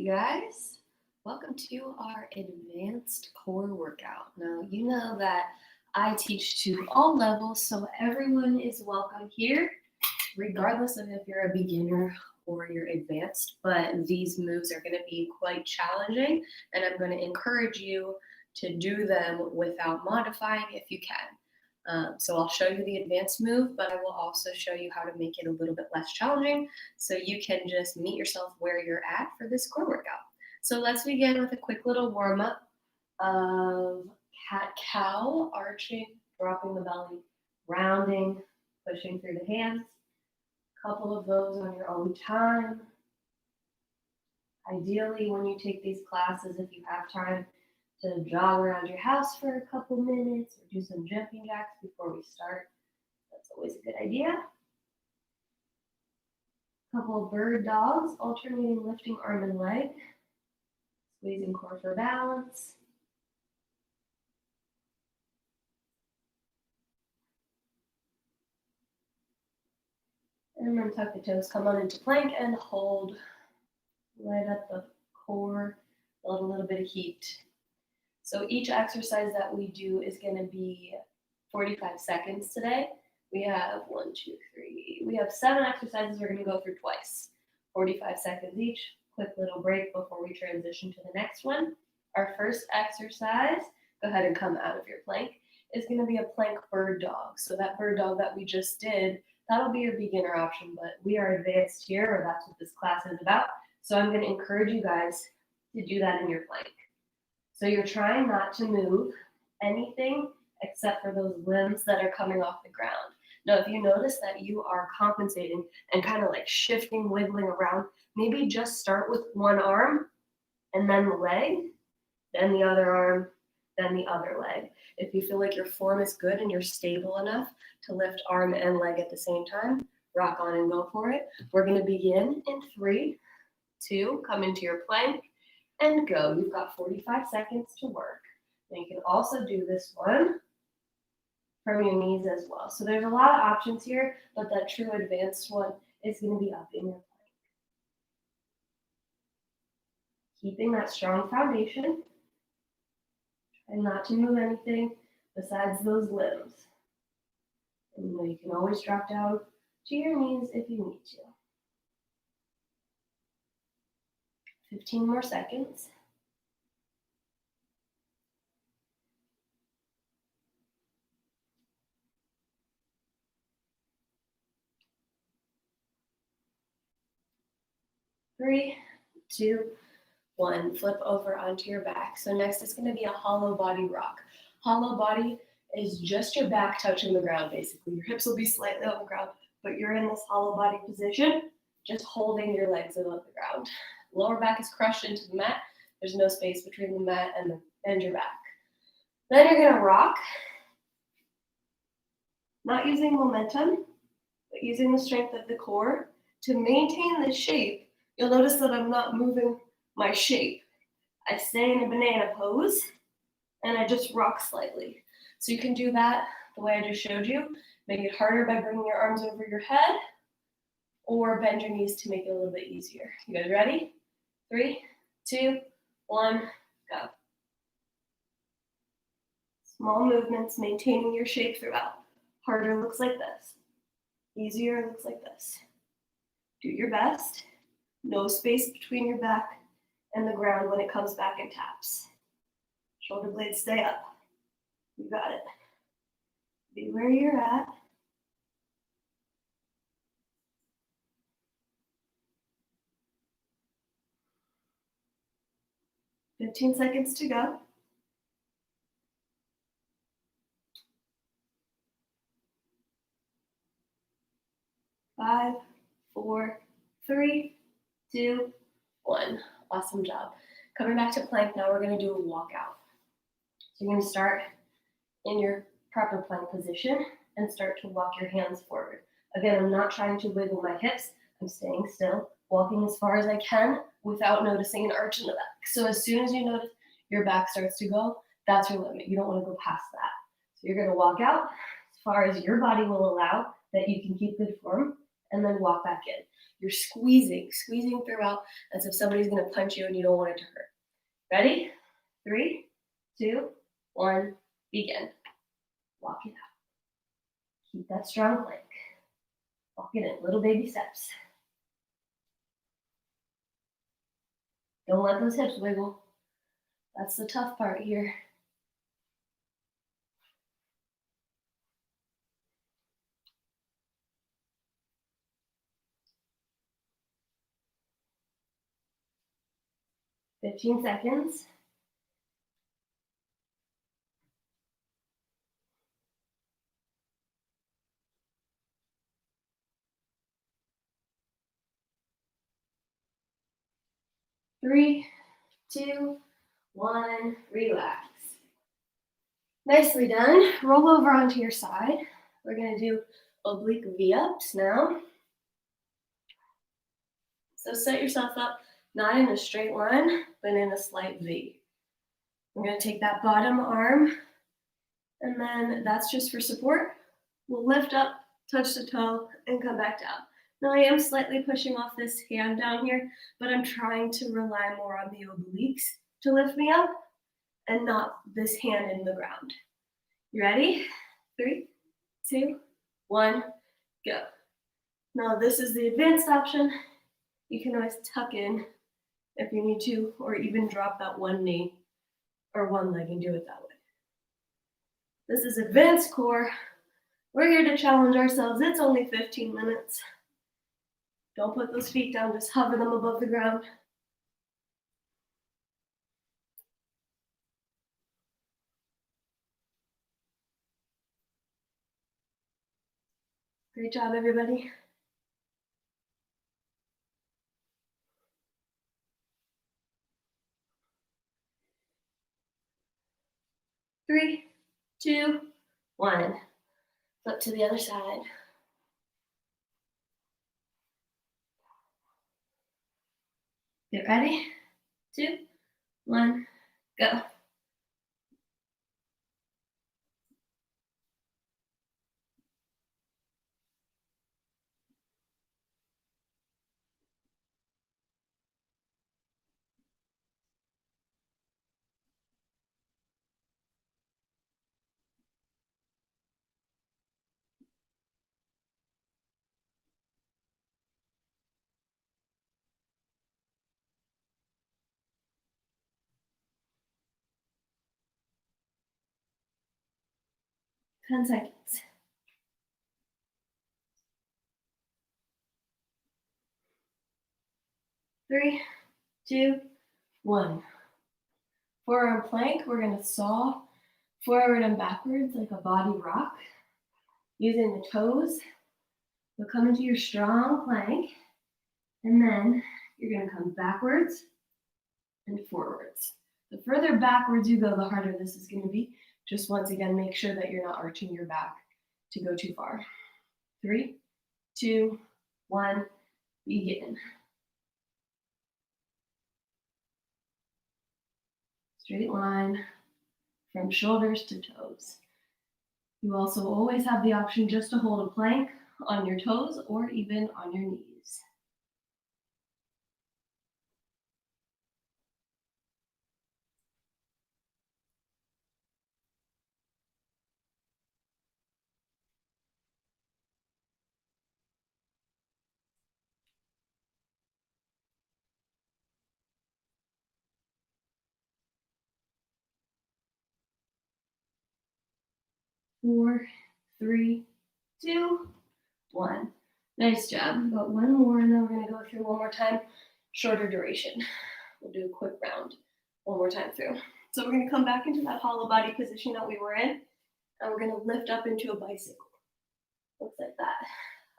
guys. Welcome to our advanced core workout. Now, you know that I teach to all levels, so everyone is welcome here, regardless of if you're a beginner or you're advanced. But these moves are going to be quite challenging, and I'm going to encourage you to do them without modifying if you can. So I'll show you the advanced move, but I will also show you how to make it a little bit less challenging so you can just meet yourself where you're at for this core workout. So let's begin with a quick little warm up of cat-cow, arching, dropping the belly, rounding, pushing through the hands. A couple of those on your own time. Ideally, when you take these classes, if you have time, to jog around your house for a couple minutes or do some jumping jacks before we start. That's always a good idea. A couple of bird dogs, alternating lifting arm and leg, squeezing core for balance. And then tuck the toes, come on into plank and hold. Light up the core, build a little bit of heat. So each exercise that we do is going to be 45 seconds today. We have 7 exercises we're going to go through twice. 45 seconds each, quick little break before we transition to the next one. Our first exercise, go ahead and come out of your plank, is going to be a plank bird dog. So that bird dog that we just did, that'll be your beginner option, but we are advanced here, or that's what this class is about. So I'm going to encourage you guys to do that in your plank. So you're trying not to move anything except for those limbs that are coming off the ground. Now, if you notice that you are compensating and kind of like shifting, wiggling around, maybe just start with one arm and then the leg, then the other arm, then the other leg. If you feel like your form is good and you're stable enough to lift arm and leg at the same time, rock on and go for it. We're going to begin in 3, 2, come into your plank, and go. You've got 45 seconds to work. And you can also do this one from your knees as well. So there's a lot of options here, but that true advanced one is going to be up in your plank. Keeping that strong foundation. Try not to move anything besides those limbs. And you can always drop down to your knees if you need to. 15 more seconds. Three, 2, 1. Flip over onto your back. So next is going to be a hollow body rock. Hollow body is just your back touching the ground, basically. Your hips will be slightly off the ground, but you're in this hollow body position, just holding your legs above the ground. Lower back is crushed into the mat. There's no space between the mat and your back. Then you're going to rock, not using momentum, but using the strength of the core to maintain the shape. You'll notice that I'm not moving my shape. I stay in a banana pose, and I just rock slightly. So you can do that the way I just showed you. Make it harder by bringing your arms over your head, or bend your knees to make it a little bit easier. You guys ready? 3, 2, 1, go. Small movements, maintaining your shape throughout. Harder looks like this. Easier looks like this. Do your best. No space between your back and the ground when it comes back and taps. Shoulder blades stay up. You got it. Be where you're at. "15 seconds to go. Five, 4, 3, 2, 1. Awesome job. Coming back to plank now, we're going to do a walkout. So you're going to start in your proper plank position and start to walk your hands forward. Again, I'm not trying to wiggle my hips. I'm staying still, walking as far as I can without noticing an arch in the back. So as soon as you notice your back starts to go, that's your limit. You don't want to go past that. So you're going to walk out as far as your body will allow that you can keep good form, and then walk back in. You're squeezing throughout as if somebody's gonna punch you and you don't want it to hurt. Ready? 3, 2, 1, begin. Walk it out. Keep that strong plank. Walk it in, little baby steps. Don't let those hips wiggle. That's the tough part here. "15 seconds. Three, 2, 1, relax. Nicely done. Roll over onto your side. We're gonna do oblique V-ups now. So set yourself up not in a straight line, but in a slight V. We're gonna take that bottom arm, and then that's just for support. We'll lift up, touch the toe, and come back down. Now I am slightly pushing off this hand down here, but I'm trying to rely more on the obliques to lift me up and not this hand in the ground. You ready? 3, 2, 1, go. Now this is the advanced option. You can always tuck in if you need to, or even drop that one knee or one leg and do it that way. This is advanced core. We're here to challenge ourselves. It's only 15 minutes. Don't put those feet down, just hover them above the ground. Great job, everybody. Three, 2, 1. Flip to the other side. Get ready? 2, 1, go. Ten seconds. 3, 2, 1. Forearm plank, we're gonna saw forward and backwards like a body rock. Using the toes, you'll come into your strong plank, and then you're gonna come backwards and forwards. The further backwards you go, the harder this is gonna be. Just once again, make sure that you're not arching your back to go too far. 3, 2, 1, begin. Straight line from shoulders to toes. You also always have the option just to hold a plank on your toes or even on your knees. Four, 3, 2, 1. Nice job. Got one more, and then we're going to go through one more time. Shorter duration. We'll do a quick round one more time through. So we're going to come back into that hollow body position that we were in, and we're going to lift up into a bicycle. Looks like that.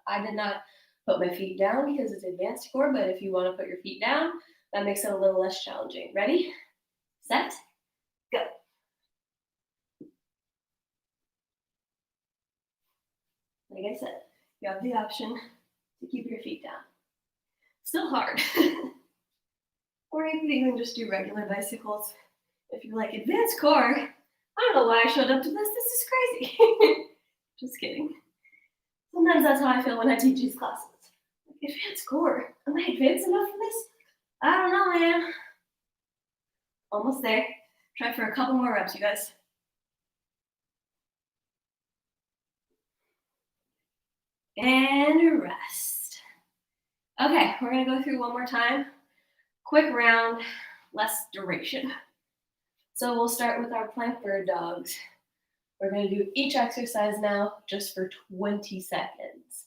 I did not put my feet down because it's advanced core, but if you want to put your feet down, that makes it a little less challenging. Ready, set, go. Like I said, you have the option to keep your feet down. Still hard. Or you could even just do regular bicycles. If you like advanced core, I don't know why I showed up to this. This is crazy. Just kidding. Sometimes that's how I feel when I teach these classes. Advanced core. Am I advanced enough for this? I don't know, man. Almost there. Try for a couple more reps, you guys. And rest. Okay, we're gonna go through one more time. Quick round, less duration. So we'll start with our plank bird dogs. We're gonna do each exercise now just for 20 seconds.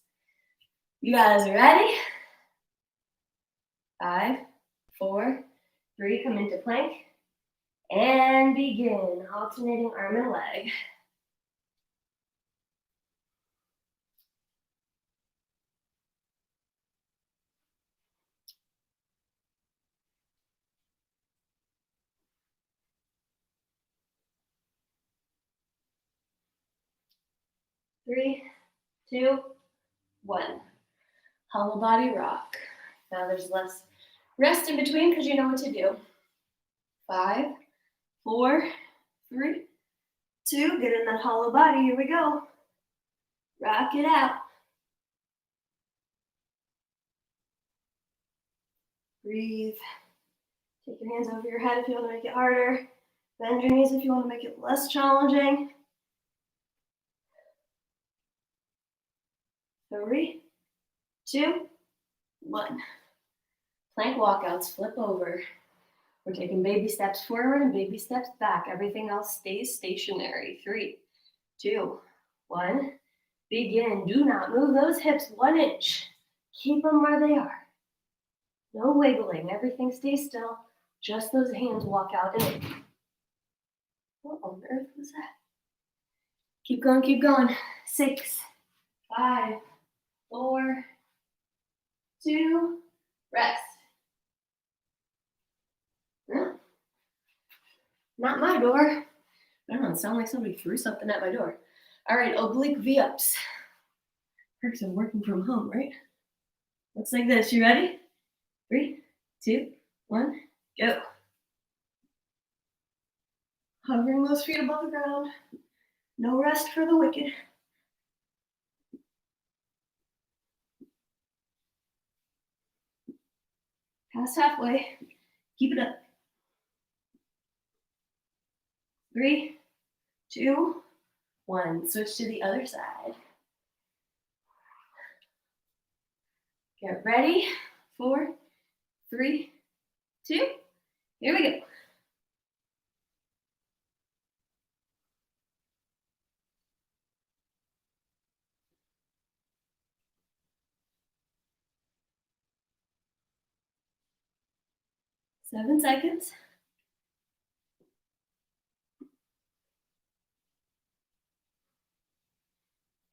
You guys ready? 5, 4, 3, come into plank. And begin, alternating arm and leg. 3, 2, 1. Hollow body rock. Now there's less rest in between because you know what to do. 5, 4, 3, 2. Get in that hollow body. Here we go. Rock it out. Breathe. Take your hands over your head if you want to make it harder. Bend your knees if you want to make it less challenging. 3, 2, 1. Plank walkouts, flip over. We're taking baby steps forward and baby steps back. Everything else stays stationary. 3, 2, 1. Begin. Do not move those hips 1 inch. Keep them where they are. No wiggling. Everything stays still. Just those hands walk out and in. What on earth was that? Keep going, keep going. 6, 5, 4, 2, rest. No. Not my door. I don't know, it sounded like somebody threw something at my door. All right, oblique V-ups. Perks of working from home, right? Looks like this. You ready? 3, 2, 1, go. Hovering those feet above the ground. No rest for the wicked. Past halfway. Keep it up. 3, 2, 1. Switch to the other side. Get ready. 4, 3, 2. Here we go. Seven seconds.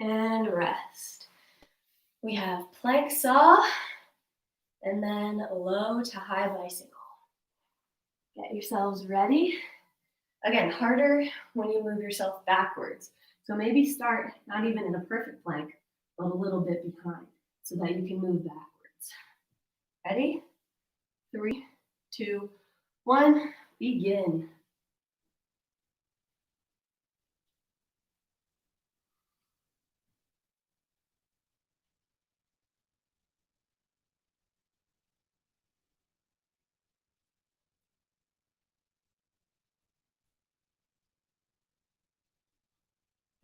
And rest. We have plank saw and then low to high bicycle. Get yourselves ready. Again, harder when you move yourself backwards. So maybe start not even in a perfect plank, but a little bit behind so that you can move backwards. Ready? 3, 2, 1, begin.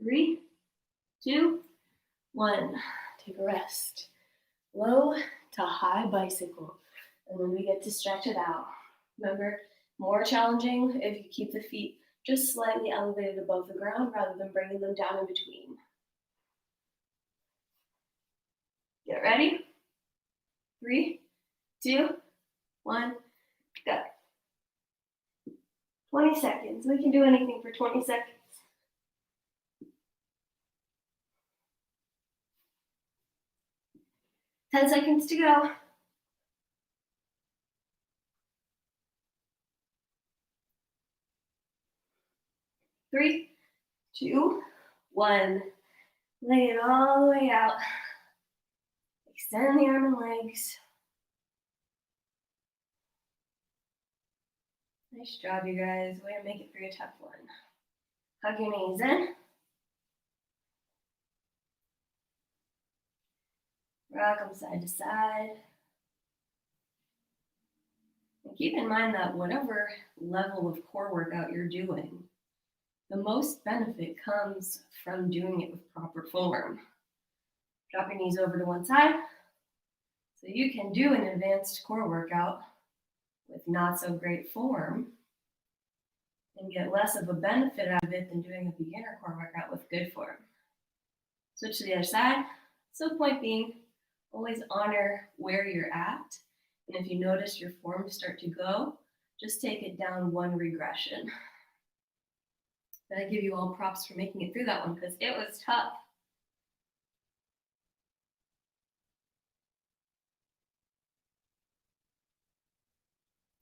Three, 2, 1. Take a rest. Low to high bicycle. And then we get to stretch it out. Remember, more challenging if you keep the feet just slightly elevated above the ground rather than bringing them down in between. Get ready? 3, 2, 1, go. 20 seconds. We can do anything for 20 seconds. 10 seconds to go. 3, 2, 1. Lay it all the way out. Extend the arm and legs. Nice job, you guys. Way to make it through a tough one. Hug your knees in. Rock them side to side. And keep in mind that whatever level of core workout you're doing, the most benefit comes from doing it with proper form. Drop your knees over to one side so you can do an advanced core workout with not so great form and get less of a benefit out of it than doing a beginner core workout with good form. Switch to the other side. So point being, always honor where you're at. And if you notice your form start to go, just take it down one regression. But I give you all props for making it through that one because it was tough.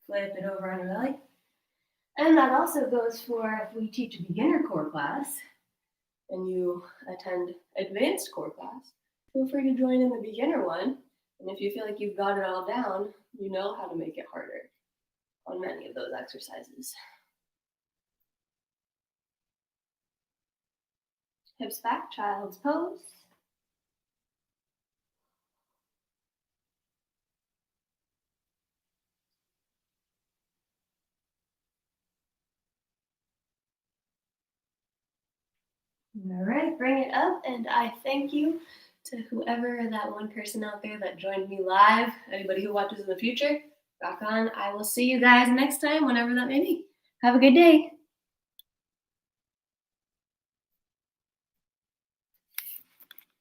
Flip it over on your belly. And that also goes for if we teach a beginner core class and you attend advanced core class, feel free to join in the beginner one. And if you feel like you've got it all down, you know how to make it harder on many of those exercises. Hips back, child's pose. All right, bring it up, and I thank you to whoever that one person out there that joined me live, anybody who watches in the future, rock on. I will see you guys next time, whenever that may be. Have a good day.